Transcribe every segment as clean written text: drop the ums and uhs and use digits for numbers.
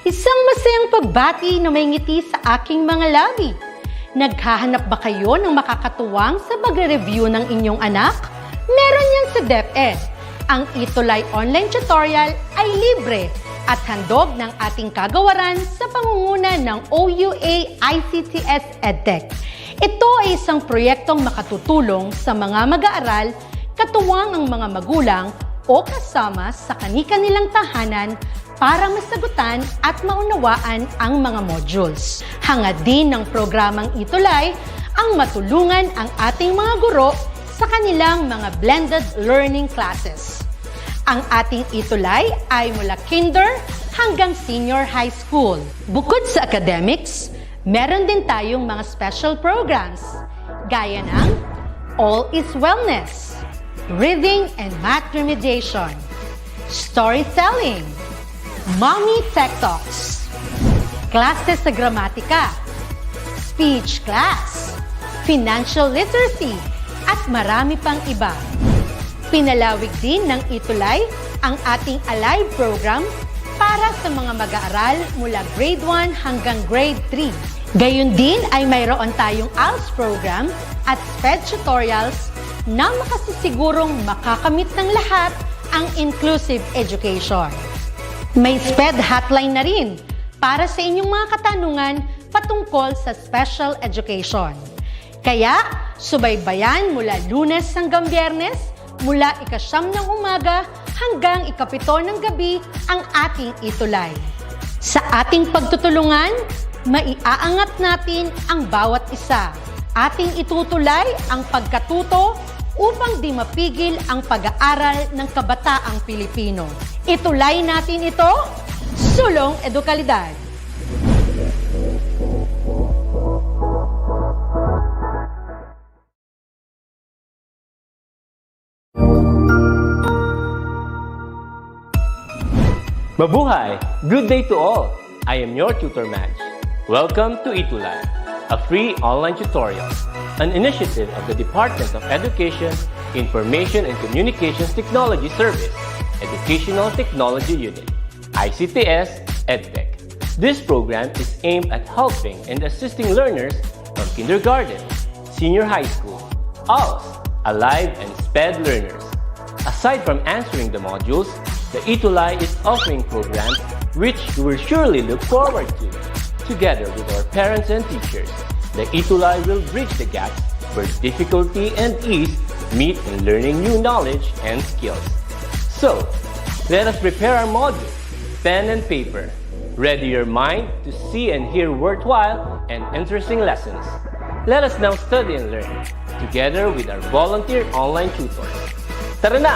Isang masayang pagbati na may ngiti sa aking mga labi. Naghahanap ba kayo ng makakatuwang sa pag-review ng inyong anak? Meron yan sa DepEd. Ang ETUlay online tutorial ay libre at handog ng ating kagawaran sa pangunguna ng OUA ICTS EdTech. Ito ay isang proyektong makatutulong sa mga mag-aaral, katuwang ang mga magulang o kasama sa kani-kanilang tahanan para masagutan at maunawaan ang mga modules. Hangad din ng programang ETUlay ang matulungan ang ating mga guro sa kanilang mga blended learning classes. Ang ating ETUlay ay mula kinder hanggang senior high school. Bukod sa academics, meron din tayong mga special programs gaya ng All is Wellness, Reading and Math Remediation, Storytelling, Mommy Tech Talks, Classes sa Gramatika, Speech Class, Financial Literacy, at marami pang iba. Pinalawig din ng ETUlay ang ating Alive program para sa mga mag-aaral mula grade 1 hanggang grade 3. Gayun din ay mayroon tayong ALS program at SPED tutorials na makasisigurong makakamit ng lahat ang inclusive education. May SPED hotline na rin para sa inyong mga katanungan patungkol sa special education. Kaya, subaybayan mula Lunes hanggang Biyernes, mula 9:00 ng umaga hanggang 7:00 ng gabi ang ating ETUlay. Sa ating pagtutulungan, maiaangat natin ang bawat isa. Ating itutulay ang pagkatuto upang di mapigil ang pag-aaral ng kabataang Pilipino. Itulay natin ito, sulong edukalidad. Mabuhay! Good day to all! I am your tutor Madge. Welcome to ETUlay, a free online tutorial, an initiative of the Department of Education, Information and Communications Technology Service, Educational Technology Unit, ICTS EdTech. This program is aimed at helping and assisting learners from kindergarten, senior high school, ALS, Alive, and SPED learners. Aside from answering the modules, the ETUlay is offering programs which you will surely look forward to. Together with our parents and teachers, the ETUlay will bridge the gaps where difficulty and ease meet in learning new knowledge and skills. So, let us prepare our module, pen and paper. Ready your mind to see and hear worthwhile and interesting lessons. Let us now study and learn, together with our volunteer online tutors. Tara na!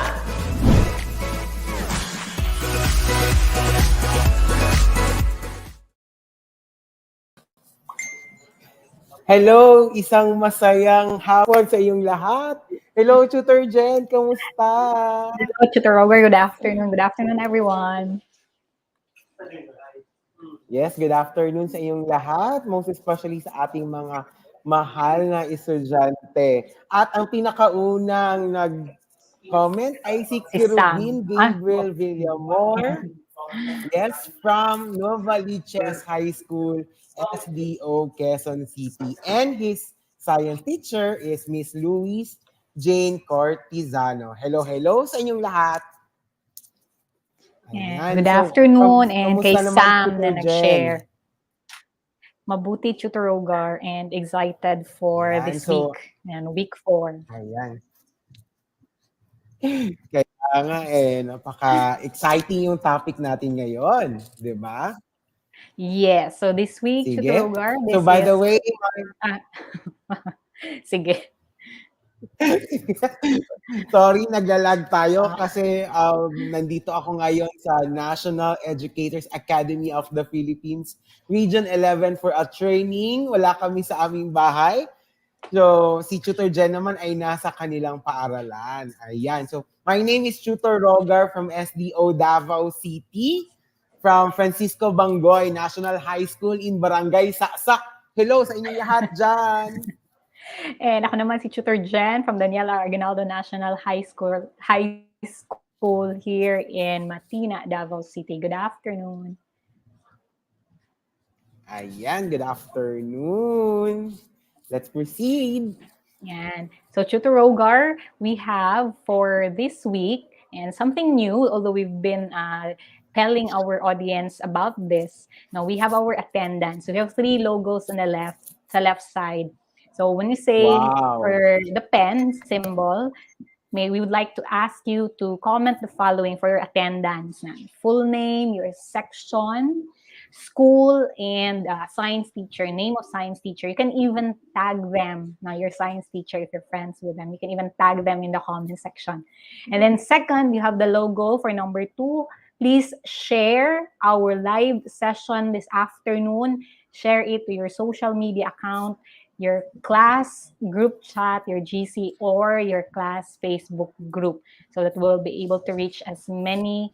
Hello, isang masayang hapon sa iyong lahat. Hello, Tutor Jen, kamusta? Hello, Tutor Robert. Good afternoon. Good afternoon, everyone. Yes, good afternoon sa iyong lahat, most especially sa ating mga mahal na estudyante. At ang pinakaunang nag-comment ay si Kirubin Gabriel Villamor. Yes, from Novaliches High School, SDO, Quezon City. And his science teacher is Miss Louise Jane Cortizano. Hello, hello sa inyong lahat. Ayan. Good afternoon, and kay Sam na nag-share. Mabuti, Tutor Rogar, and excited for this week, and week 4. Ayan. Kaya nga napaka-exciting yung topic natin ngayon, di ba? Yes, so this week, Sige. Tutor Rogar, So by the way, sige. Sorry, naglalag tayo kasi nandito ako ngayon sa National Educators Academy of the Philippines, Region 11 for a training. Wala kami sa aming bahay. So, si Tutor Jen naman ay nasa kanilang paaralan. Ayan. So, my name is Tutor Rogar from SDO Davao City, from Francisco Bangoy National High School in Barangay Saksak. Hello sa inyong lahat dyan. And ako naman si Tutor Jen from Daniela Aguinaldo National High School here in Matina, Davao City. Good afternoon. Ayan, good afternoon. Let's proceed. Yan. So, Tutor we have for this week, and something new, although we've been telling our audience about this. Now, we have our attendance. We have three logos on the left side. So, when you say Wow. for the pen symbol, we would like to ask you to comment the following for your attendance. Full name, your section, school, and science teacher, name of science teacher. You can even tag them, your science teacher, if you're friends with them. You can even tag them in the comment section. And then second, you have the logo for number 2. Please share our live session this afternoon. Share it to your social media account, your class group chat, your GC, or your class Facebook group, so that we'll be able to reach as many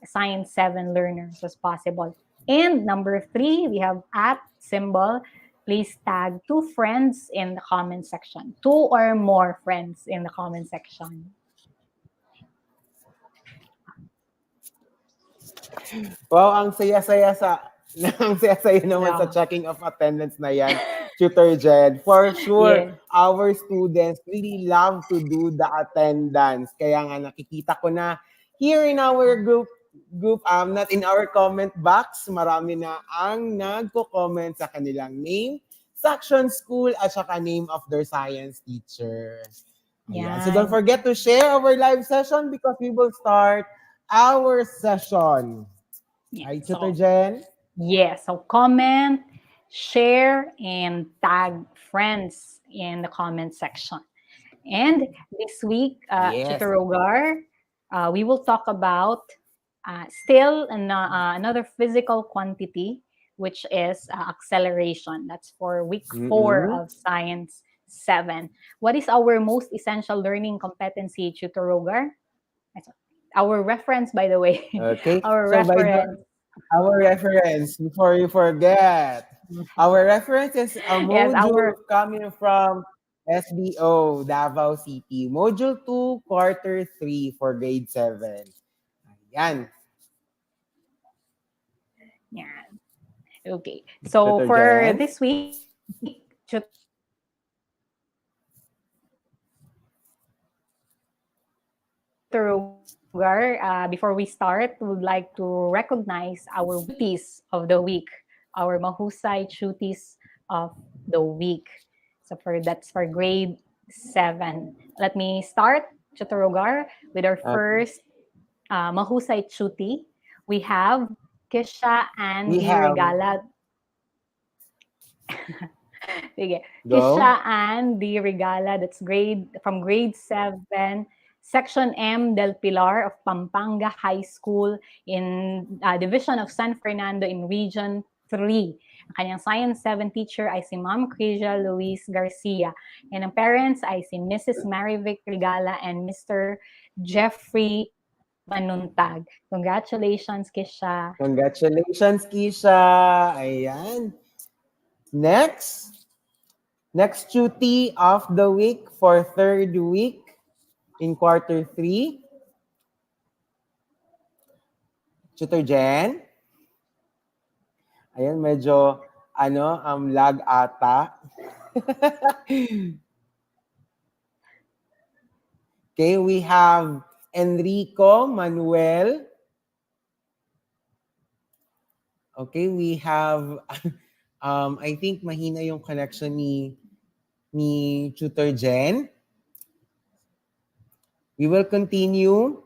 Science 7 learners as possible. And number 3, we have at symbol. Please tag 2 friends in the comment section. 2 or more friends in the comment section. Wow, ang saya-saya ang saya-saya naman sa Yeah. checking of attendance na yan, Tutor Jed. For sure, Yes. our students really love to do the attendance. Kaya nga nakikita ko na here in our group, not in our comment box, marami na ang nagko-comment sa kanilang name, section, school, at saka name of their science teacher. Ayan. So don't forget to share our live session because we will start our session. Ay, Tutor Jen? Yes. So comment, share, and tag friends in the comment section. And this week, Yes. Tutor Rogar, we will talk about still another physical quantity, which is acceleration. That's for week 4 of Science 7. What is our most essential learning competency, Tutor Rogar? Our reference, by the way. Okay. Our So reference. our reference, before you forget, our reference is a module coming from SBO, Davao City. Module 2, quarter 3 for grade 7. Ayan. Yeah. Okay. So Tutor for Jen? this week, before we start, we would like to recognize our duties of the week, our mahusay duties of the week. So that's for grade 7. Let me start, Tutor with our first mahusay duty. We have Kisha and Regala. Sige. Kisha and Regala, that's from grade 7. Section M del Pilar of Pampanga High School in Division of San Fernando in Region 3. Ang kanyang Science 7 teacher ay si Ma'am Crisia Luis Garcia. And ang parents ay si Mrs. Marivic Regala and Mr. Jeffrey Manuntag. Congratulations, Kisha. Congratulations, Kisha. Ayan. Next duty of the week for third week in quarter 3. Tutor Jen? Ayan, medyo, lag ata. Okay, we have Enrico Manuel. Okay, we have, I think mahina yung connection ni Tutor Jen. We will continue.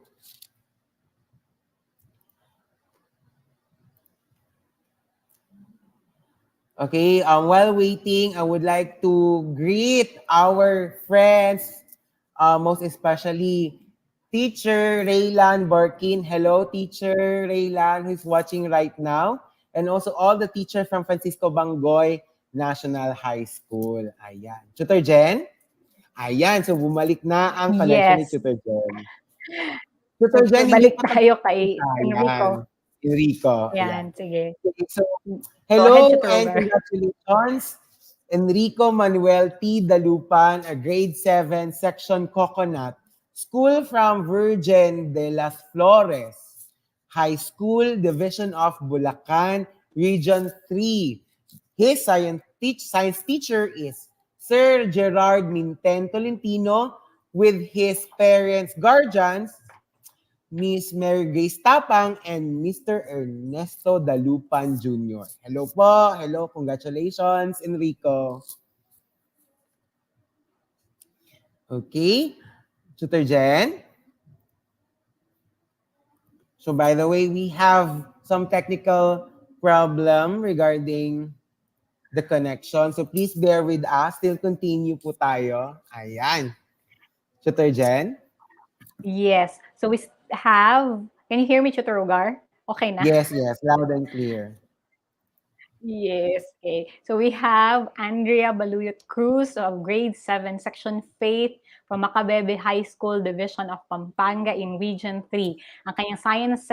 Okay, while waiting, I would like to greet our friends, most especially Teacher Raylan Borkin. Hello, Teacher Raylan, who's watching right now. And also all the teachers from Francisco Bangoy National High School. Ayan. Tutor Jen? Ayan, so bumalik na ang connection ni Tutor Jen. Tutor Jen, balik tayo kay Enrico. Enrico. Ayan, sige. So, hello and congratulations, Enrico Manuel T. Dalupan, a grade 7 section Coconut, school from Virgen de las Flores High School, Division of Bulacan, Region 3. His science teacher is Sir Gerard Minten Tolentino with his parents, guardians, Miss Mary Grace Tapang and Mr. Ernesto Dalupan Jr. Hello po. Hello. Congratulations, Enrico. Okay. Tutor Jen. So by the way, we have some technical problem regarding the connection. So please bear with us. Still continue po tayo. Ayan. Tutor Jen? Yes. So we have, can you hear me, Tutor Rogar? Okay na? Yes, yes. Loud and clear. Yes. Okay. So we have Andrea Baluyot Cruz of grade 7, section Faith from Macabebe High School, Division of Pampanga in Region 3. Ang kanyang science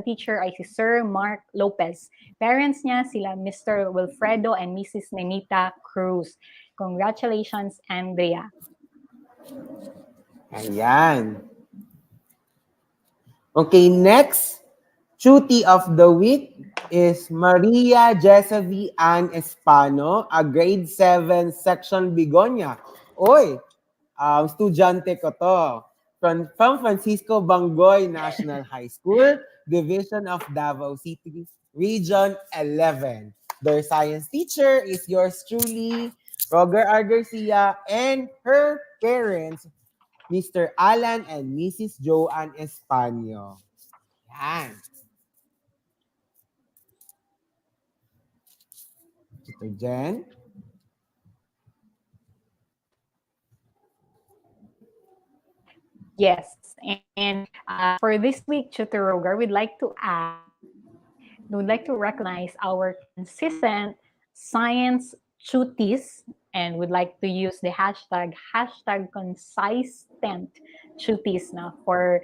teacher ay si Sir Mark Lopez. Parents niya sila Mr. Wilfredo and Mrs. Nenita Cruz. Congratulations, Andrea. Ayan. Okay, next cutie of the week is Maria Jesevi Ann Espano, a grade 7 section Bigonia. Oy, estudyante ko to. From Francisco Bangoy National High School, Division of Davao City, Region 11. Their science teacher is yours truly, Roger R. Garcia, and her parents, Mr. Alan and Mrs. Joanne Espanyo. Yan. Ito, Jen. Yes. And for this week, Tutor Rogar, we'd like to recognize our consistent science tuties, and would like to use the hashtag consistent tuties now for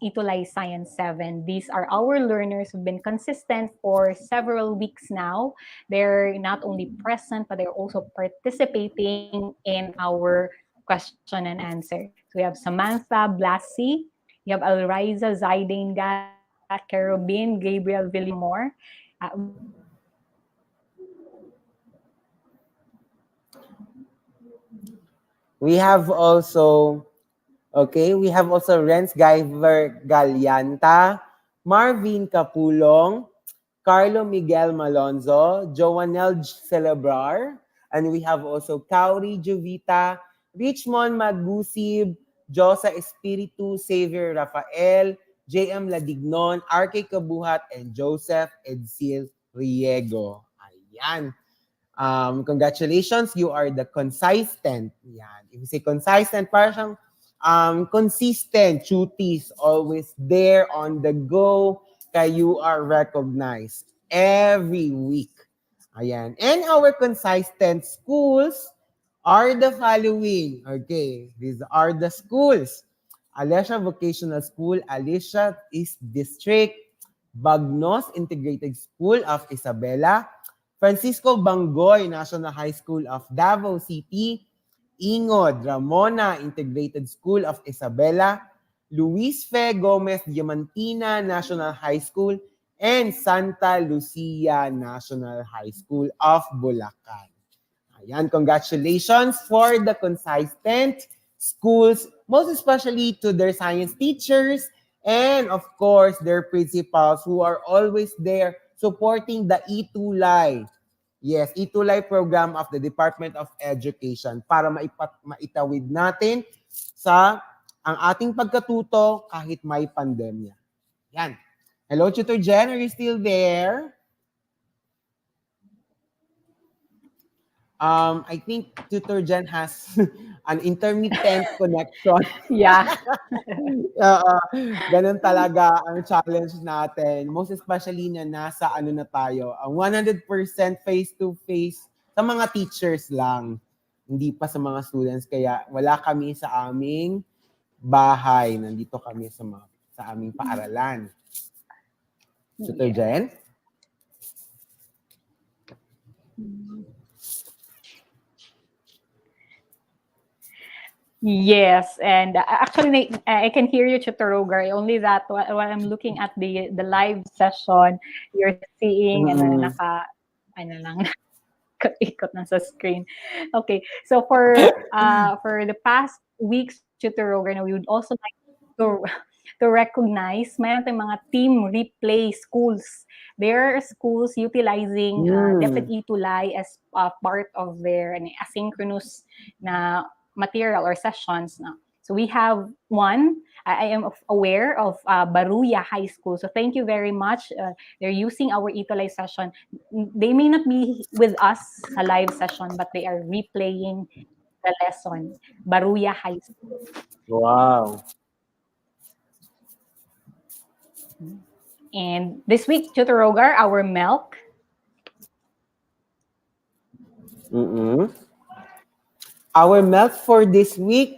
ETUlay Science 7. These are our learners who've been consistent for several weeks now. They're not only present, but they're also participating in our question and answer. So we have Samantha Blasi, you have Alriza Zaidane Gat, Kerubin, Gabriel Villamore. We have also Renz Guyver Galianta, Marvin Capulong, Carlo Miguel Malonzo, Joanel Celebrar, and we have also Kauri Juvita, Richmond Magusib, Josa Espiritu, Xavier Rafael, JM Ladignon, RK Kabuhat, and Joseph Edsil Riego. Ayan. Congratulations, you are the consistent. Yan. If you say consistent, parang consistent, cuties, always there on the go, kaya you are recognized every week. Ayan. And our consistent schools are the following. Okay, these are the schools. Alicia Vocational School, Alicia East District, Bagnos Integrated School of Isabela, Francisco Bangoy National High School of Davao City, Ingod Ramona Integrated School of Isabela, Luis Fe Gomez Diamantina National High School, and Santa Lucia National High School of Bulacan. Ayan, congratulations for the consistent schools, most especially to their science teachers, and of course, their principals who are always there supporting the ETUlay. Yes, ETUlay program of the Department of Education para maitawid natin sa ang ating pagkatuto kahit may pandemya. Yan. Hello, Tutor Jen, are you still there? I think Tutor Jen has an intermittent connection. Yeah. Ganun talaga ang challenge natin. Most especially na nasa na tayo, ang 100% face-to-face sa mga teachers lang. Hindi pa sa mga students. Kaya wala kami sa aming bahay. Nandito kami sa aming paaralan. Tutor Jen? Yes, and actually, I can hear you, Tutor Rogar. Only that while I'm looking at the live session, you're seeing ano lang. ikot-ikot na sa screen. Okay, so for the past weeks, Tutor Roger, we would also like to recognize mayroon tayong mga team replay schools. There are schools utilizing DepEd ETUlay as part of their asynchronous na material or sessions. Na. So we have one. I am aware of Baruya High School. So thank you very much. They're using our ETUlay session. They may not be with us sa live session, but they are replaying the lesson. Baruya High School. Wow. And this week, Tutor Rogar, our milk. Our milk for this week,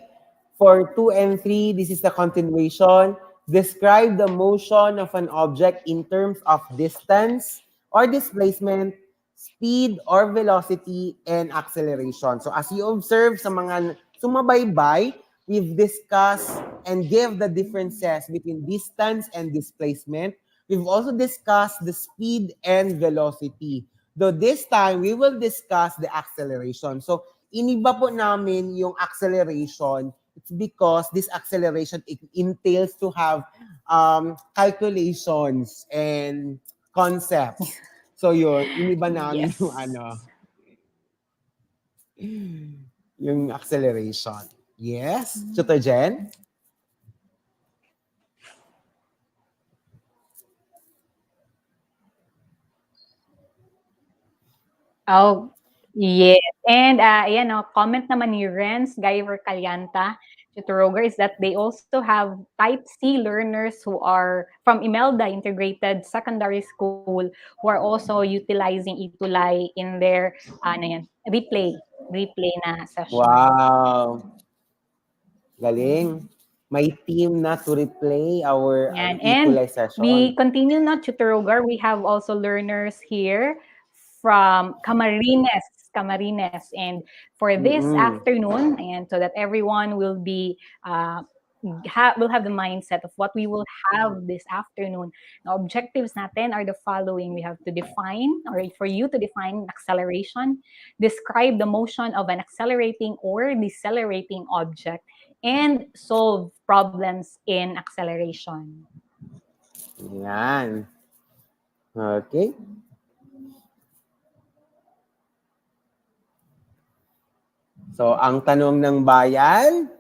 for 2 and 3, this is the continuation. Describe the motion of an object in terms of distance or displacement, speed or velocity, and acceleration. So as you observe sa mga sumabaybay, we've discussed and gave the differences between distance and displacement. We've also discussed the speed and velocity. Though this time, we will discuss the acceleration. So, iniba po namin yung acceleration. It's because this acceleration, it entails to have calculations and concepts. So, yun, iniba namin Yes. yung acceleration. Yes, Tutor Jen? Oh, yes. And ayan, comment naman ni Renz Guyver Calyanta, Tutor Roger, is that they also have Type C learners who are from Imelda Integrated Secondary School who are also utilizing ETUlay in their replay na session. Wow. Galing. May team na to replay our ETUlay session. We continue na, Tutor Roger. We have also learners here from Camarines. And for this afternoon, and so that everyone will be will have the mindset of what we will have this afternoon. The objectives natin are the following. We have to define, or for you to define acceleration, describe the motion of an accelerating or decelerating object, and solve problems in acceleration. Yan. Okay. So, ang tanong ng bayan,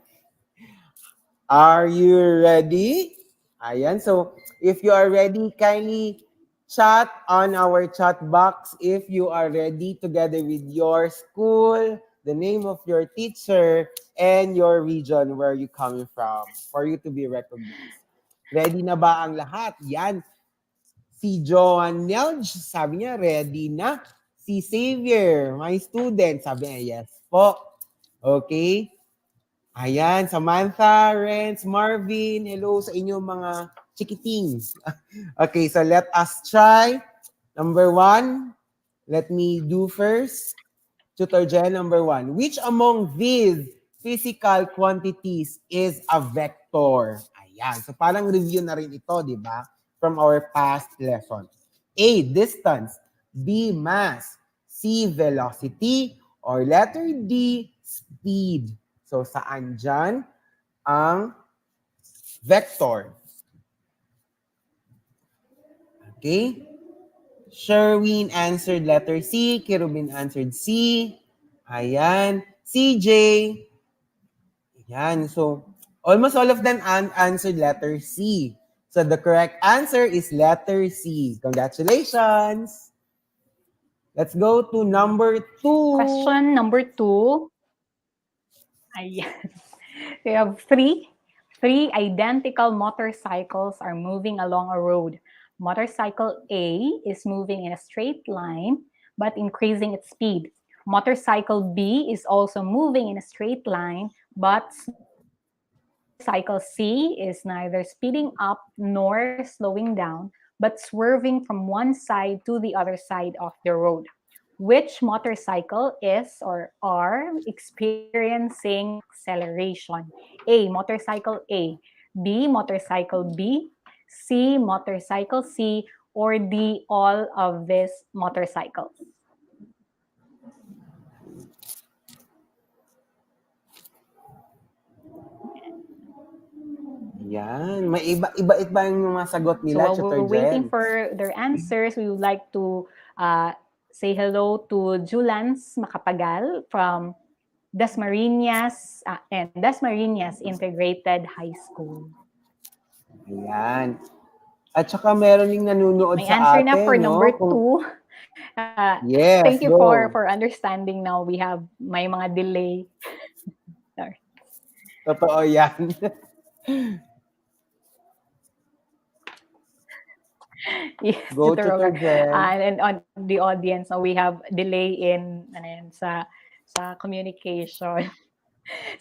are you ready? Ayan. So, if you are ready, kindly chat on our chat box if you are ready, together with your school, the name of your teacher, and your region where you coming from for you to be recognized. Ready na ba ang lahat? Yan. Si Joan Nelj, sabi niya, ready na. Si Xavier, my student, sabi niya, yes po. Okay. Ayan, Samantha, Renz, Marvin, hello sa inyong mga chikitings. Okay, so let us try. Number 1, let me do first. Tutor Jen, number 1. Which among these physical quantities is a vector? Ayan, so parang review na rin ito, di ba? From our past lesson. A, distance. B, mass. C, velocity. Or letter D, speed. So, saan dyan ang vector? Okay? Sherwin answered letter C. Kirubin answered C. Ayan. CJ. Ayan. So, almost all of them answered letter C. So, the correct answer is letter C. Congratulations. Let's go to number 2. Question number 2. Ayan. We have three identical motorcycles are moving along a road. Motorcycle A is moving in a straight line, but increasing its speed. Motorcycle B is also moving in a straight line, but motorcycle C is neither speeding up nor slowing down, but swerving from one side to the other side of the road. Which motorcycle is or are experiencing acceleration? A, motorcycle A. B, motorcycle B. C, motorcycle C. Or D, all of these motorcycles. Yan. May iba yung mga sagot So nila, while Tutor we're waiting Jen. for their answers, we would like to say hello to Julans Macapagal from Dasmariñas and Dasmariñas Integrated High School. Ayan. At saka meron ding nanonood May sa answer na for atin, number no? 2. Yes, Thank you go. for understanding now. We have may mga delay. Sorry. Totoo yan. Yes, Go, Tutor Tutor Rogar. Jen. And on the audience, we have delay in ano yan, sa communication.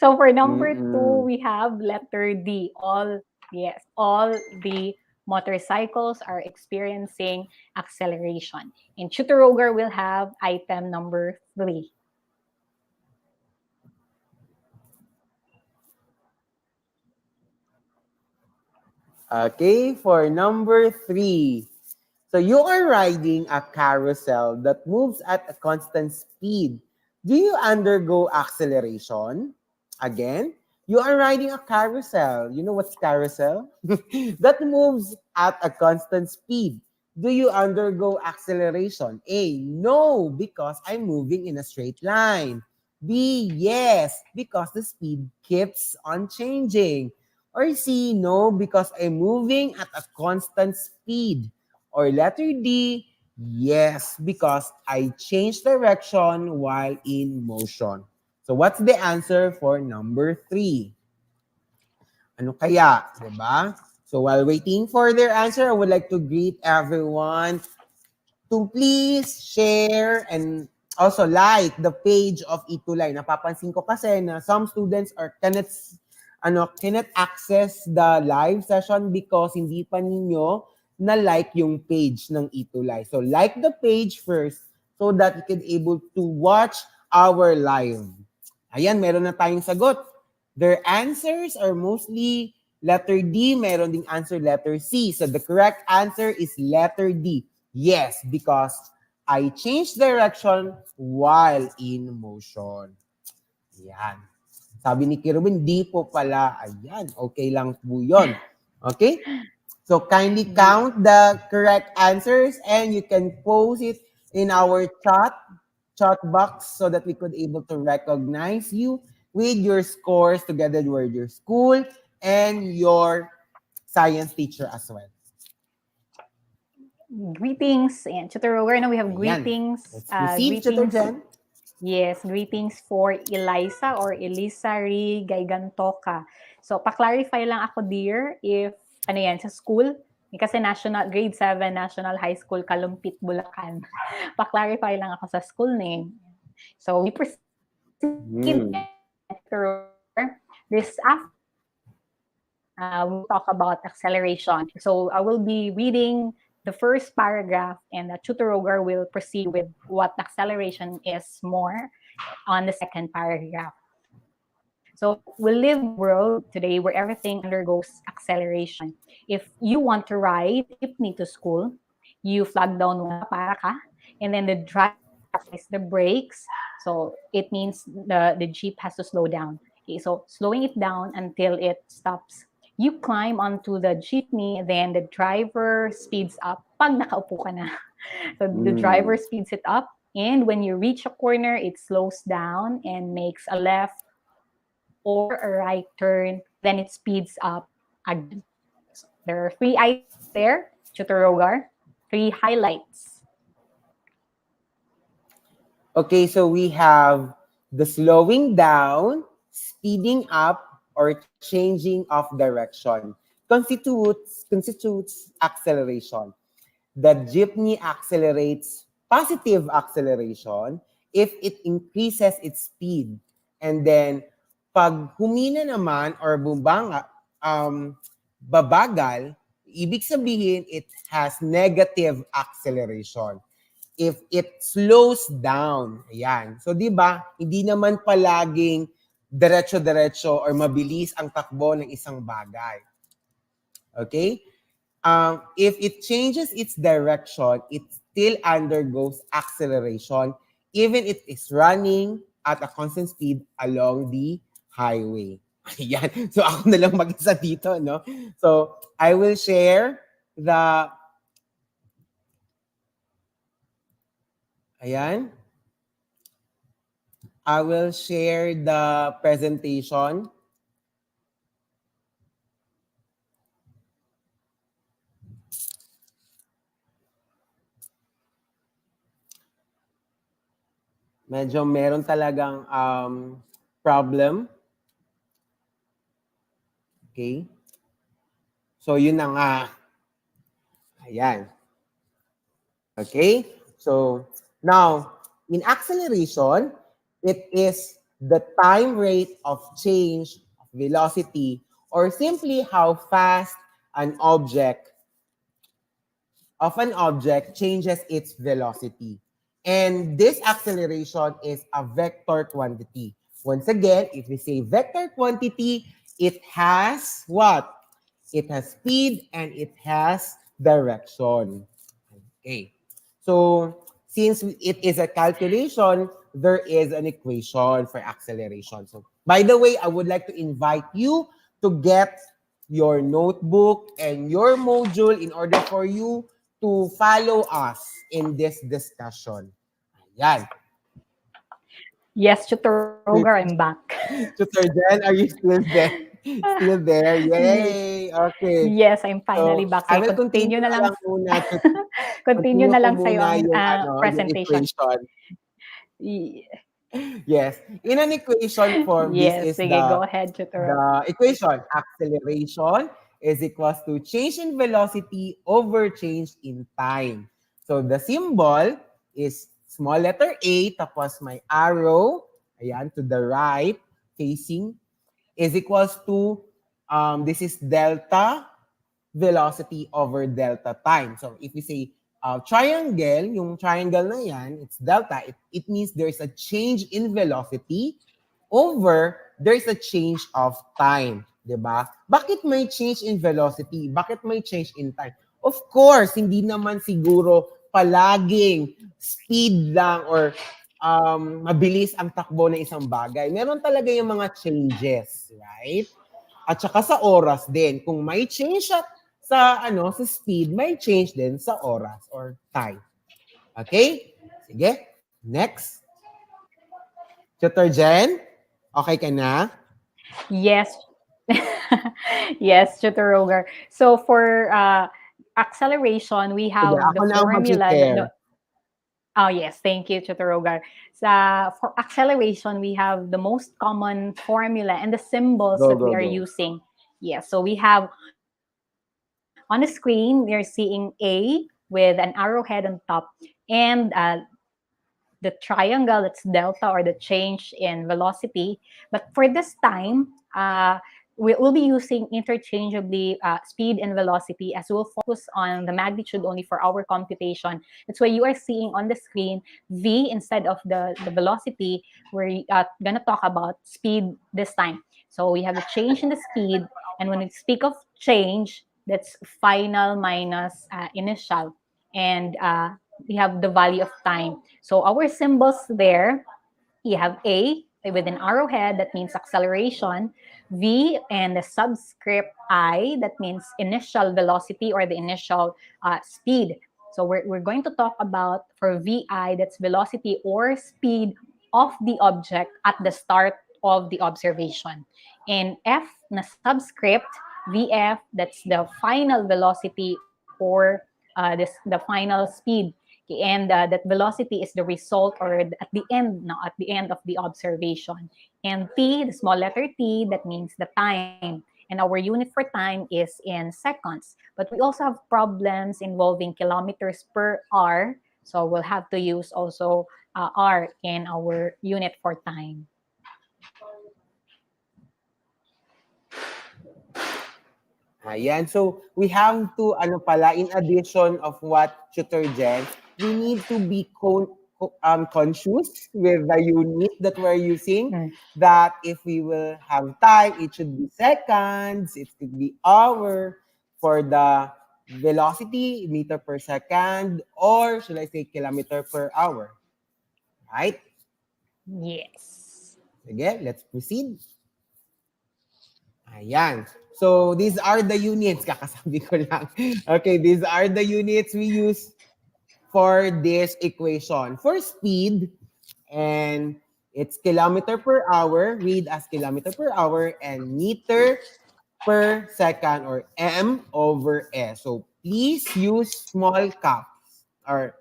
So for number 2, we have letter D. All the motorcycles are experiencing acceleration. And Tutor Rogar will have item number 3. Okay, for number 3. So you are riding a carousel that moves at a constant speed. Do you undergo acceleration? Again, you are riding a carousel. You know what's carousel? That moves at a constant speed. Do you undergo acceleration? A, no, because I'm moving in a straight line. B, yes, because the speed keeps on changing. Or C, no, because I'm moving at a constant speed. Or letter D, yes, because I change direction while in motion. So what's the answer for number 3? Ano kaya? Diba? So while waiting for their answer, I would like to greet everyone to please share and also like the page of ETUlay. Napapansin ko kasi na some students cannot access the live session because hindi pa ninyo na like yung page ng ETUlay. So like the page first so that you can able to watch our live. Ayan, meron na tayong sagot. Their answers are mostly letter D, meron ding answer letter C. So the correct answer is letter D. Yes, because I change direction while in motion. Ayan. Sabi ni Kirwin, di po pala. Ayan, okay lang po yun. Okay? So kindly count the correct answers and you can post it in our chat box so that we could able to recognize you with your scores together with your school and your science teacher as well. Greetings and Tutor Rogar. Now we have Ayan. greetings. Let's proceed, Tutor Greetings. Jen. Yes, greetings for Eliza or Elisa Ri Gaygantoka. So, pa-clarify lang ako, dear, if ano yan, sa school, kasi grade 7 National High School, Kalumpit, Bulacan. Pa-clarify lang ako sa school name. So, we proceed. This after, we'll talk about acceleration. So, I will be reading the first paragraph, and Tutor Rogar will proceed with what acceleration is more on the second paragraph. So we live in a world today where everything undergoes acceleration. If you want to ride jeepney to school, you flag down para ka, and then the driver applies the brakes. So it means the jeep has to slow down. Okay, so slowing it down until it stops. You climb onto the jeepney, then the driver speeds up pag nakaupo ka na. So the driver speeds it up, and when you reach a corner, it slows down and makes a left or a right turn, then it speeds up again. So there are 3 items there, Tutor Rogar, 3 highlights. Okay, so we have the slowing down, speeding up, or changing of direction constitutes acceleration. The jeepney accelerates positive acceleration if it increases its speed. And then, pag humina naman or babagal, ibig sabihin it has negative acceleration. If it slows down, ayan. So, di ba, hindi naman palaging diretso-diretso or mabilis ang takbo ng isang bagay. Okay? If it changes its direction, it still undergoes acceleration, even if it is running at a constant speed along the highway. Ayan. So ako na lang mag-isa dito, no? So I will share the, ayan. I will share the presentation. Medyo meron talagang problem. Okay? So yun na nga. Ayan. Okay? So now, in acceleration, it is the time rate of change of velocity, or simply how fast an object changes its velocity. And this acceleration is a vector quantity. Once again, if we say vector quantity, it has what? It has speed and it has direction. Okay. So, since it is a calculation, there is an equation for acceleration. So, by the way, I would like to invite you to get your notebook and your module in order for you to follow us in this discussion. Ayan. Yes, Tutor Rogar, I'm back. Tutor Jen, are you still there? Still there? Yay! Okay. Yes, I'm finally So, back. I Sige, will continue continue na na lang. lang muna. Continue Continue na ko lang sa'yo muna ang yung, yung presentation. equation. Y- Yes. In an equation form, this Yes, is sige, go ahead, Tutor. the equation. Acceleration is equals to change in velocity over change in time. So the symbol is small letter A, tapos may arrow, ayan, to the right, facing, is equals to, this is delta velocity over delta time. So if we say triangle, yung triangle na yan, it's delta, it means there's a change in velocity over there's a change of time. Diba? Bakit may change in velocity? Bakit may change in time? Of course, hindi naman siguro palaging speed lang or mabilis ang takbo ng isang bagay. Meron talaga yung mga changes, right? At saka sa oras din. Kung may change sa speed, may change din sa oras or time. Okay? Sige. Next. Tutor Jen, okay ka na? Yes. Yes, Tutor Rogar. So for acceleration, we Sige, have ako the na ang formula that mag-share. oh yes, thank you, Tutor Rogar. For acceleration, we have the most common formula and the symbols Go, that we go, are go. using. Yes, so we have on the screen, we are seeing A with an arrowhead on top and the triangle, that's delta or the change in velocity. But for this time, we will be using interchangeably speed and velocity, as we'll focus on the magnitude only for our computation. That's why you are seeing on the screen V instead of the velocity. We're going to talk about speed this time. So we have a change in the speed. And when we speak of change, that's final minus initial. And we have the value of time. So our symbols there, you have A with an arrowhead, that means acceleration, V and the subscript I, that means initial velocity or the initial speed. So we're going to talk about for VI, that's velocity or speed of the object at the start of the observation. And F na subscript, VF, that's the final velocity or the final speed. And that velocity is the result or at the end, no, at the end of the observation. And T, the small letter T, that means the time. And our unit for time is in seconds. But we also have problems involving kilometers per hour. So we'll have to use also R in our unit for time. Ayan. So, we have to, in addition of what Tutor Jen, we need to be conscious with the unit that we're using, that if we will have time, it should be seconds, it could be hour for the velocity, meter per second, or should I say kilometer per hour. Right? Yes. Again, let's proceed. Ayan. So, these are the units. Kakasabi ko lang. Okay, these are the units we use for this equation. For speed, and it's kilometer per hour, read as kilometer per hour, and meter per second, or M over S. So, please use small caps or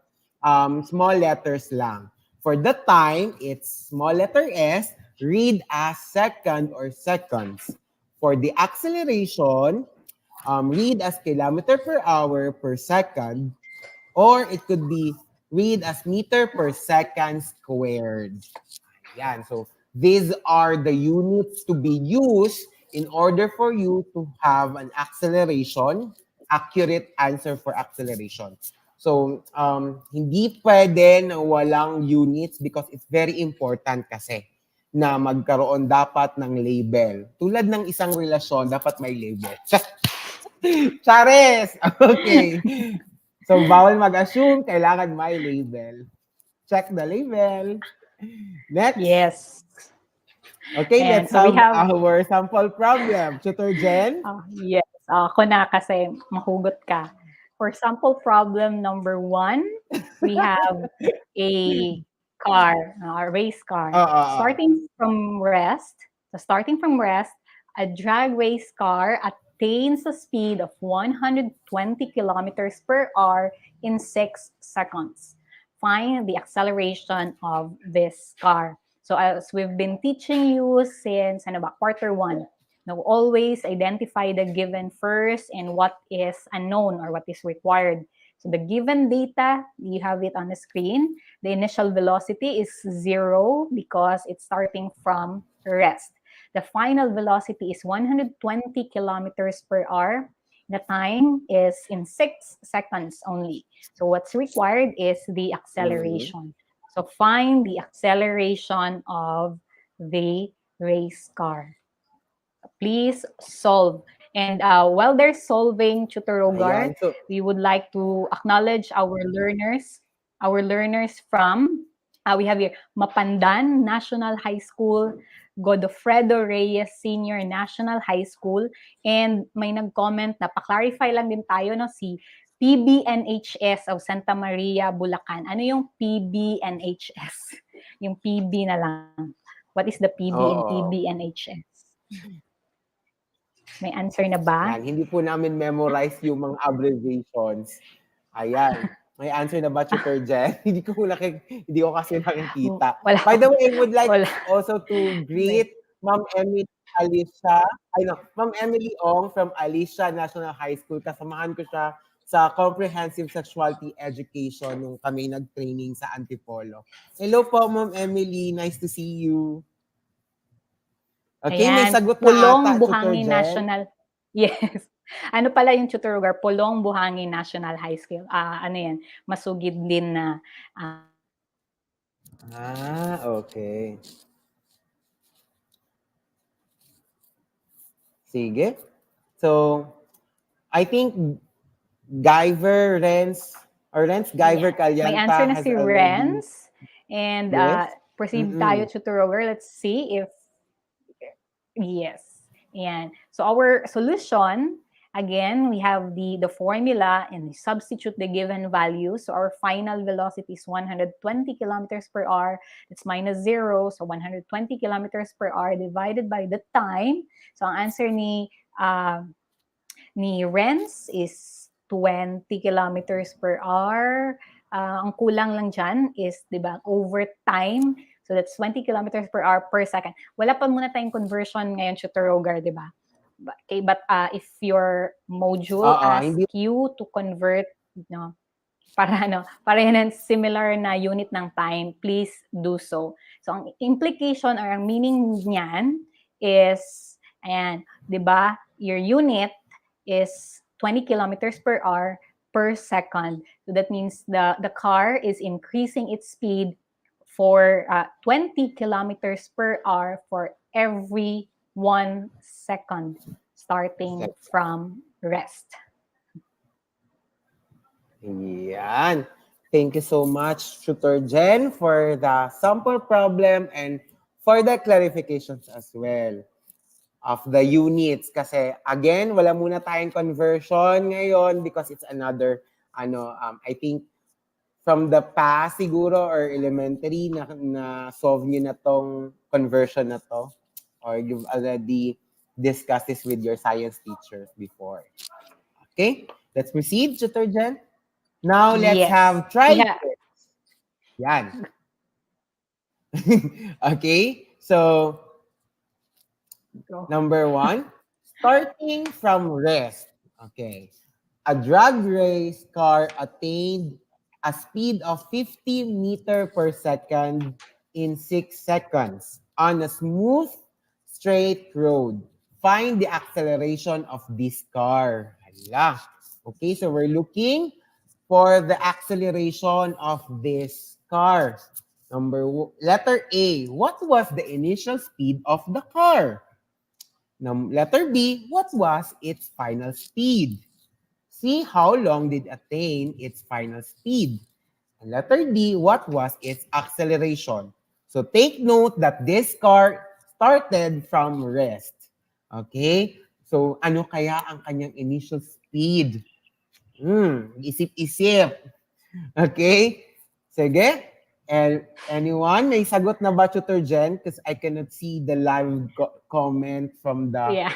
small letters lang. For the time, it's small letter S, read as second or seconds. For the acceleration, read as kilometer per hour per second, or it could be read as meter per second squared. Yan. So these are the units to be used in order for you to have an acceleration, accurate answer for acceleration. So hindi pwede na walang units because it's very important kasi na magkaroon dapat ng label. Tulad ng isang relasyon, dapat may label. Chares! Okay. So, bawal mag-assume, kailangan may label. Check the label. Next. Yes. Okay, And let's so we have have- our sample problem. Tutor Jen? Yes. Ako na kasi mahugot ka. For sample problem number 1, we have a car, a race car. Starting from rest, a drag race car attains a speed of 120 kilometers per hour in 6 seconds. Find the acceleration of this car. So as we've been teaching you since quarter 1, now always identify the given first and what is unknown or what is required. So the given data, you have it on the screen. The initial velocity is 0 because it's starting from rest. The final velocity is 120 kilometers per hour. The time is in 6 seconds only. So what's required is the acceleration. So find the acceleration of the race car. Please solve. And while they're solving, Tutor Rogar, we would like to acknowledge our learners from, we have here, Mapandan National High School, Godofredo Reyes Senior National High School, and may nag-comment na pa-clarify lang din tayo, no, si PBNHS of Santa Maria, Bulacan. Ano yung PBNHS? Yung PB na lang. What is the PB in PBNHS? May answer na ba? Yan, hindi po namin memorize yung mga abbreviations. Ayan. May answer na ba, Tutor Jen? hindi ko kasi nakikita. Wala. By the way, I would like also to greet Ma'am Emily Ma'am Emily Ong from Alicia National High School. Kasamahan ko siya sa comprehensive sexuality education nung kami nag-training sa Antipolo. Hello po, Ma'am Emily. Nice to see you. Okay, ayan, may sagot na Pulong ata, Buhangin Tutor Jen. National. Yes. Ano pala yung Tutor Rogar? Pulong Buhangin National High School. Ano yan? Masugid din na. Okay. Sige. So, I think Renz Guyver Calyanta. May answer na si Renz. And proceed tayo, Tutor Rogar. Let's see if yes. Ayan. So our solution, again, we have the formula and we substitute the given value. So our final velocity is 120 kilometers per hour. It's minus 0. So 120 kilometers per hour divided by the time. So ang answer ni Renz is 20 kilometers per hour. Ang kulang lang dyan is, di ba, overtime. So that's 20 kilometers per hour per second. Wala pa muna tayong conversion ngayon, Tutor Rogar, di ba? Okay, but if your module asks you to convert, no, para yan similar na unit ng time, please do so. So ang implication or ang meaning niyan is, ayan, di ba, your unit is 20 kilometers per hour per second. So that means the car is increasing its speed for 20 kilometers per hour for every 1 second starting from rest. Yan. Thank you so much, Tutor Jen, for the sample problem and for the clarifications as well. of the units. Kasi again, wala muna tayong conversion ngayon because it's another, I think from the past siguro or elementary na solve nyo na tong conversion na to or you've already discussed this with your science teachers before. Okay, let's proceed, Tutor Jen. Now let's Yes. have try it. Yan. Okay, so number 1, starting from rest. Okay. A drag race car attained a speed of 50 meters per second in 6 seconds on a smooth, straight road. Find the acceleration of this car. Hala. Okay, so we're looking for the acceleration of this car. Letter A, what was the initial speed of the car? Letter B, what was its final speed? C, how long did it attain its final speed? And letter D, what was its acceleration? So take note that this car started from rest. Okay? So ano kaya ang kanyang initial speed? Isip-isip. Okay? Sige. And anyone, may sagot na ba, Tutor Jen? Because I cannot see the live comment from the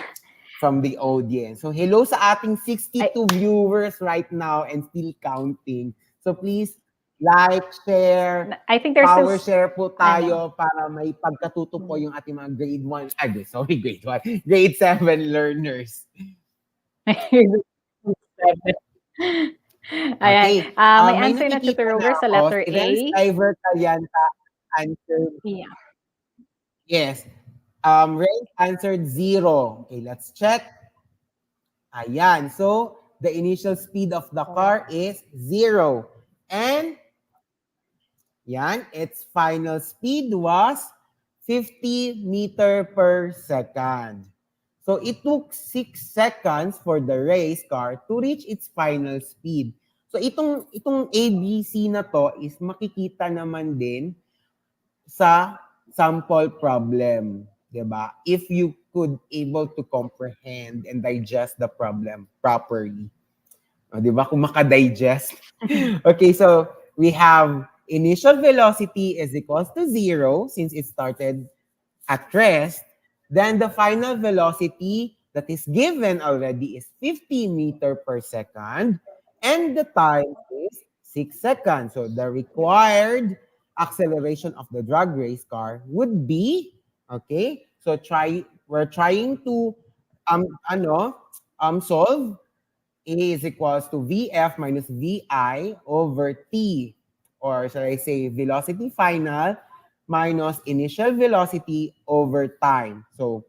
audience. So hello sa ating 62 viewers right now and still counting. So please like, share, I think there's power still, share po tayo para may pagkatuto po yung ating mga grade 1, grade 1, grade 7 learners. Ayan. Okay. May May answer na nakikita Tutor Robert sa ako, letter si A. Renz Iver Calianta answered. Yeah. Yes. Renz answered 0. Okay, let's check. Ayan. So, the initial speed of the car is 0. And, yan, its final speed was 50 meter per second. So, it took 6 seconds for the race car to reach its final speed. So, itong ABC na to is makikita naman din sa sample problem. Diba? If you could able to comprehend and digest the problem properly. O, diba? Kung makadigest. Okay, so we have initial velocity is equals to 0 since it started at rest. Then the final velocity that is given already is 50 meter per second. And the time is 6 seconds. So the required acceleration of the drag race car would be, okay, so we're trying to solve A is equals to VF minus VI over T, or shall I say velocity final minus initial velocity over time. So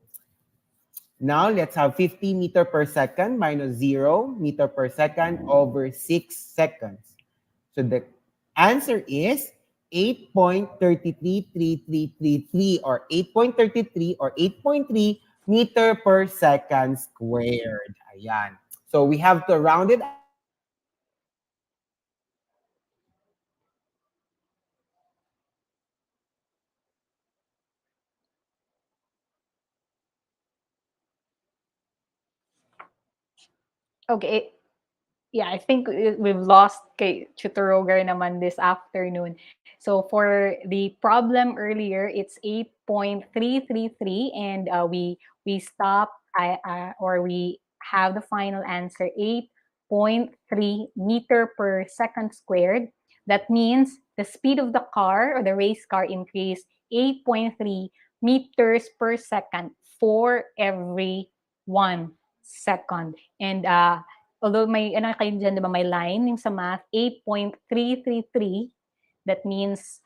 now let's have 50 meter per second minus 0 meter per second over 6 seconds. So the answer is 8.333333 or 8.33 or 8.3 meter per second squared. Ayan. So we have to round it up. Okay. Yeah, I think we've lost kay Tutor Roger naman this afternoon. So for the problem earlier, it's 8.333 and we stop or we have the final answer 8.3 meter per second squared. That means the speed of the car or the race car increased 8.3 meters per second for every 1 second. And although may, ano kayo dyan, di ba, may line yung sa math, 8.333, that means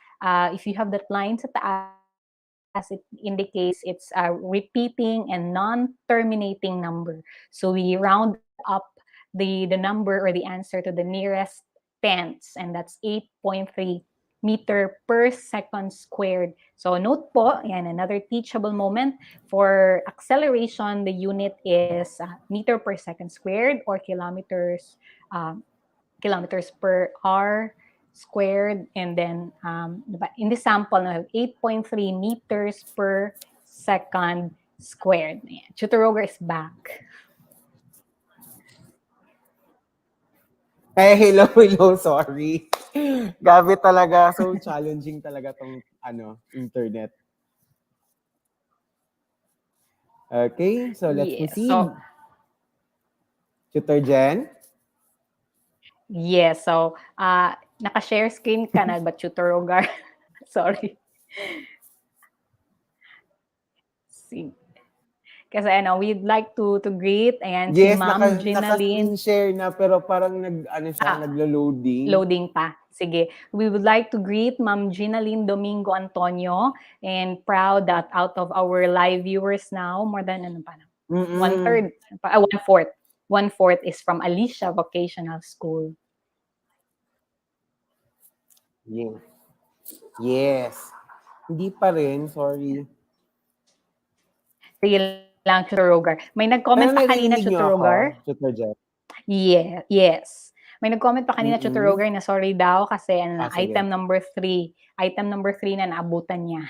if you have that line sa taas, it indicates it's a repeating and non-terminating number. So we round up the number or the answer to the nearest tenths, and that's 8.3 meter per second squared. So note po, yan, another teachable moment. For acceleration, the unit is meter per second squared or kilometers per hour squared. And then in the sample, we have 8.3 meters per second squared. Ayan. Tutor is back. Hello, sorry. Gabi talaga, so challenging talaga tong internet. Okay, so let's Yes. proceed. So, Tutor Jen? yes. So, naka-share screen ka na ba, Tutor Rogar? Sorry. See. Kasi we'd like to greet and si Yes, Ma'am Ginalyn. naka-screen share na pero parang naglo-loading. Loading pa. Sige. We would like to greet Ma'am Ginalyn Domingo Antonio and proud that out of our live viewers now, more than one-third, one-fourth. One-fourth is from Alicia Vocational School. Yes. Yes. Hindi pa rin, sorry. Sige lang, Tutor Rogar. May nag-comment pa kanina, narinig niyo Tutor Rogar. ako, Tutor Jen? Yeah, yes. May nag-comment pa kanina, Tutor Rogar, na sorry daw kasi sige. item number 3. Item number 3 na naabutan niya.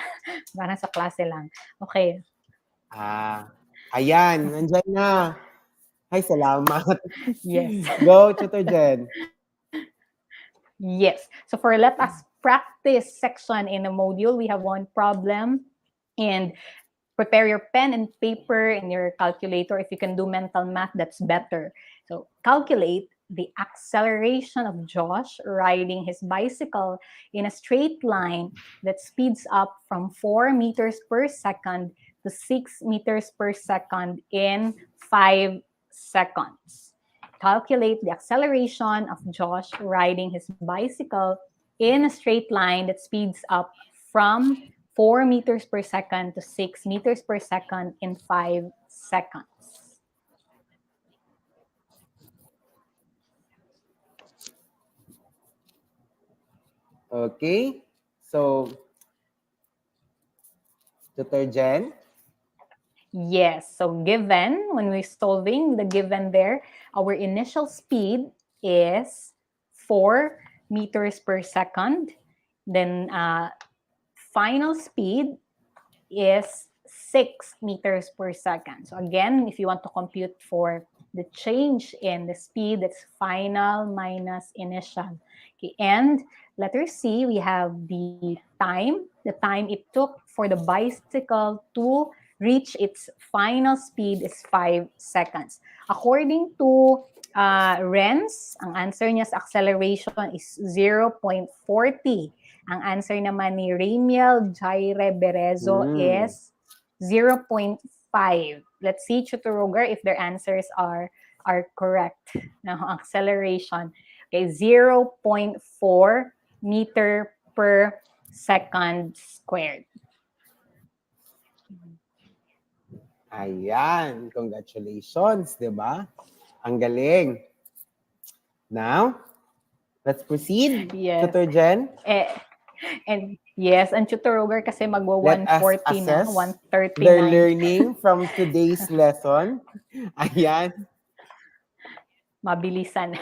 Parang sa klase lang. Okay. Ayan, nandyan na. Ay, salamat. Yes. Go, Tutor Jen. Yes. So for let us practice section in the module, we have one problem. And prepare your pen and paper and your calculator. If you can do mental math, that's better. So calculate the acceleration of Josh riding his bicycle in a straight line that speeds up from 4 meters per second to 6 meters per second in 5 seconds. Calculate the acceleration of Josh riding his bicycle in a straight line that speeds up from 4 meters per second to 6 meters per second in 5 seconds. Okay. So, Tutor Jen? Yes. So given, when we're solving the given there, our initial speed is 4 meters per second. Then final speed is 6 meters per second. So again, if you want to compute for the change in the speed, that's final minus initial. Okay, and letter C, we have the time it took for the bicycle to reach its final speed is 5 seconds. According to Renz, ang answer niya sa acceleration is 0.40. Ang answer naman ni Ramiel Jaire Berezo is 0.5. Let's see, Tutor Rogar, if their answers are correct. Now, acceleration. Okay, 0.4 meter per second squared. Ayan, congratulations, di ba? Ang galing. Now, let's proceed, Yes. Tutor Jen. And yes, ang Tutor Rogar kasi magwa-140 na, 139. Their learning from today's lesson. Ayan. Mabilisan.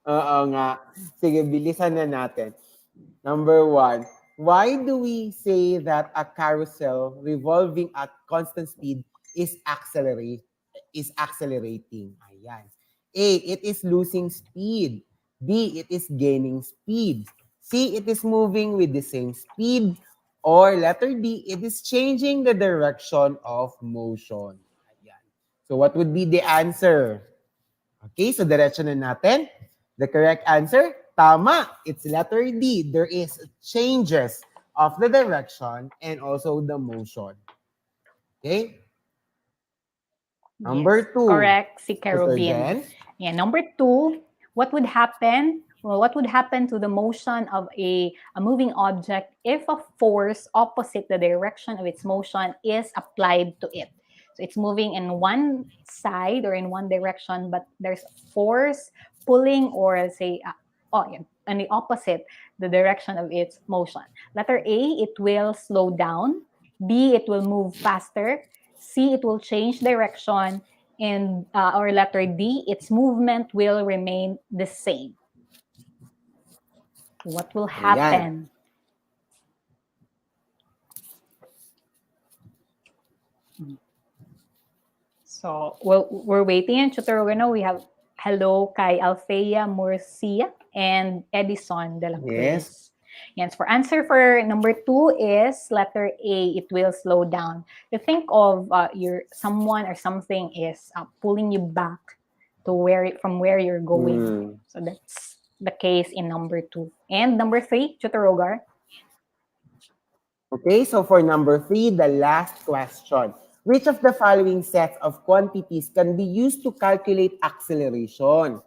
Oo nga. Sige, bilisan na natin. Number 1, why do we say that a carousel revolving at constant speed is accelerating? Ayan. A, it is losing speed. B, it is gaining speed. C, it is moving with the same speed. Or letter D, it is changing the direction of motion. Ayan. So what would be the answer? Okay, so diretso na natin. The correct answer, tama. It's letter D. There is changes of the direction and also the motion. Okay? Number 2. Correct, si Carobin. Yeah, number 2, what would happen? Well, what would happen to the motion of a moving object if a force opposite the direction of its motion is applied to it? So it's moving in one side or in one direction, but there's force pulling or say, on the opposite, the direction of its motion. Letter A, it will slow down. B, it will move faster. C, it will change direction. And or letter D, its movement will remain the same. What will happen? So, well, we're waiting. And Tutor Rogano, we have hello kay Althea Murcia and Edison de la Yes. Cruz. Yes, for answer for number 2 is letter A, it will slow down. You think of your someone or something is pulling you back to from where you're going. So that's the case in number 2. And number 3, Tutor Rogar. Okay, so for number 3, the last question. Which of the following sets of quantities can be used to calculate acceleration?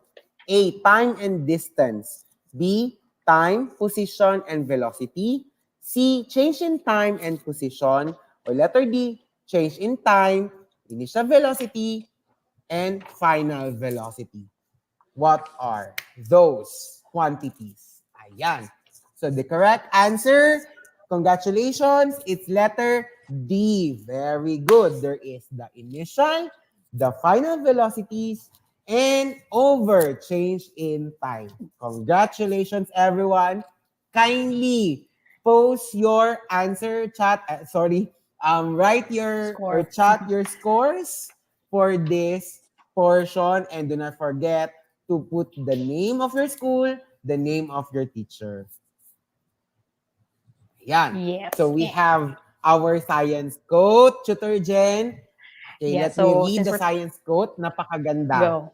A, time and distance. B, time, position, and velocity. C, change in time and position. Or letter D, change in time, initial velocity, and final velocity. What are those quantities? Ayan. So the correct answer, congratulations, it's letter D. Very good. There is the initial, the final velocities, and over change in time. Congratulations, everyone. Kindly post your answer chat. Write your or Score. chat your scores for this portion, and do not forget to put the name of your school, the name of your teacher. Yan. Yes. So we have our science quote, Tutor Jen. Okay, Yeah, let me so read the science quote. Napakaganda. Go.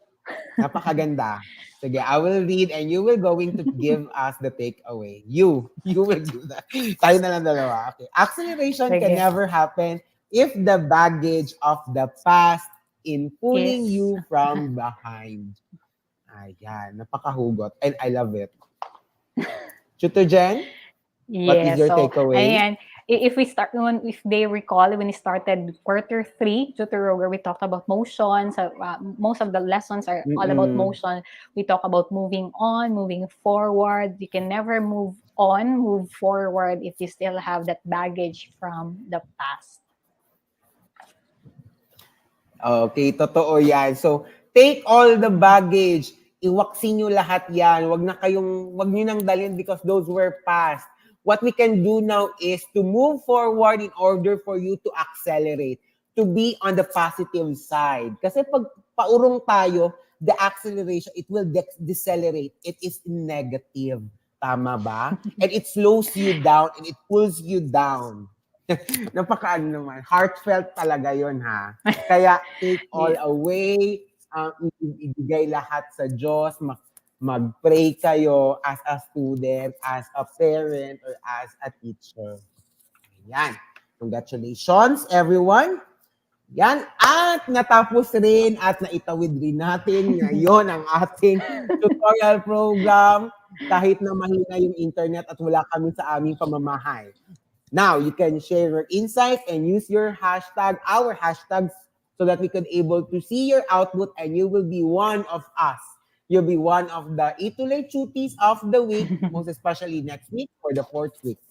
Napakaganda. Sige, I will read and you will going to give us the takeaway. You will do that. Tayo na lang dalawa. Okay. Acceleration can Sige. never happen if the baggage of the past in pulling you from behind. Ayan, napakahugot. And I love it. Tutor Jen, what is your takeaway? Ayan, if they recall, when we started quarter 3, Tutor Roger, we talked about motion. So most of the lessons are all about motion. We talk about moving on, moving forward. You can never move forward if you still have that baggage from the past. Okay, totoo yan. So, take all the baggage. Iwaksin nyo lahat yan. Wag nyo nang dalhin because those were past. What we can do now is to move forward in order for you to accelerate, to be on the positive side. Kasi pag paurong tayo, the acceleration, it will decelerate. It is negative. Tama ba? And it slows you down and it pulls you down. Napakaano naman. Heartfelt talaga yon ha. Kaya take all away, ibigay lahat sa Diyos, mag-pray kayo as a student, as a parent, or as a teacher. Yan. Congratulations, everyone. Yan. At natapos rin at naitawid rin natin ngayon ang ating tutorial program kahit na mahina yung internet at wala kami sa aming pamamahay. Now, you can share your insight and use your hashtag, our hashtags, so that we can able to see your output and you will be one of us. You'll be one of the ETUlay cuties of the week, most especially next week or the 4th week.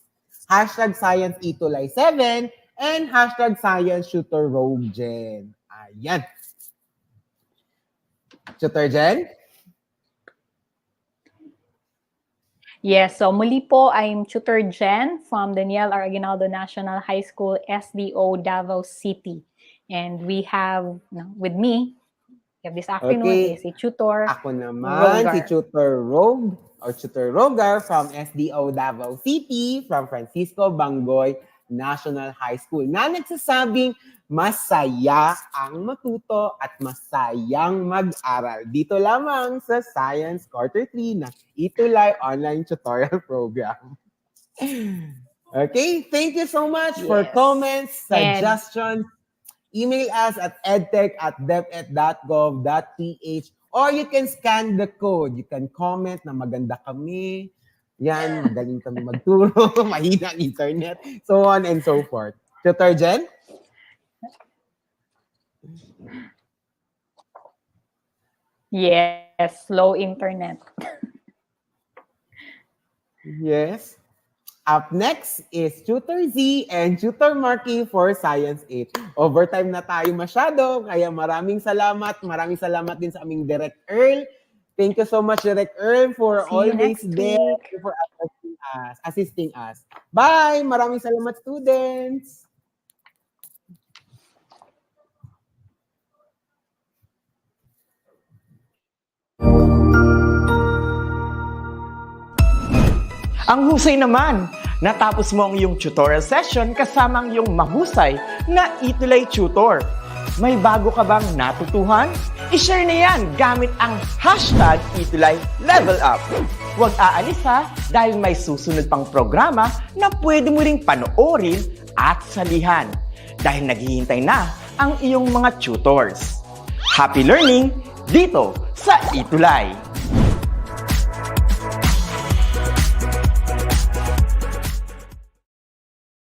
Hashtag Science ETUlay 7 and hashtag Science Shooter Rogue Jen. Ayan. Shooter Jen? Yes, so muli po, I'm Tutor Jen from Daniel R. Aguinaldo National High School, SDO, Davao City. And we have, with me, this afternoon is si Tutor Ako naman, si Tutor Rogue or Tutor Rogar from SDO Davao City, from Francisco Bangoy National High School, na nagsasabing masaya ang matuto at masayang mag-aral. Dito lamang sa Science Quarter 3 na ETUlay Online Tutorial Program. Okay, thank you so much for comments, suggestions. Email us at edtech@deped.gov.ph or you can scan the code. You can comment na maganda kami. Yan, magaling kami magturo, mahina ang internet, so on and so forth. Tutor Jen? Yes, slow internet. Yes. Up next is Tutor Z and Tutor Marky for Science 8. Overtime na tayo masyado, kaya maraming salamat. Maraming salamat din sa aming Direct Earl. Thank you so much, Direct Earl, for always there for assisting us. Bye! Maraming salamat, students! Ang husay naman! Natapos mo ang iyong tutorial session kasama ang iyong mahusay na ETUlay tutor. May bago ka bang natutuhan? I-share na yan gamit ang hashtag ETUlay Level Up. Huwag aalis ha, dahil may susunod pang programa na pwede mo ring panoorin at salihan. Dahil naghihintay na ang iyong mga tutors. Happy learning dito sa ETUlay!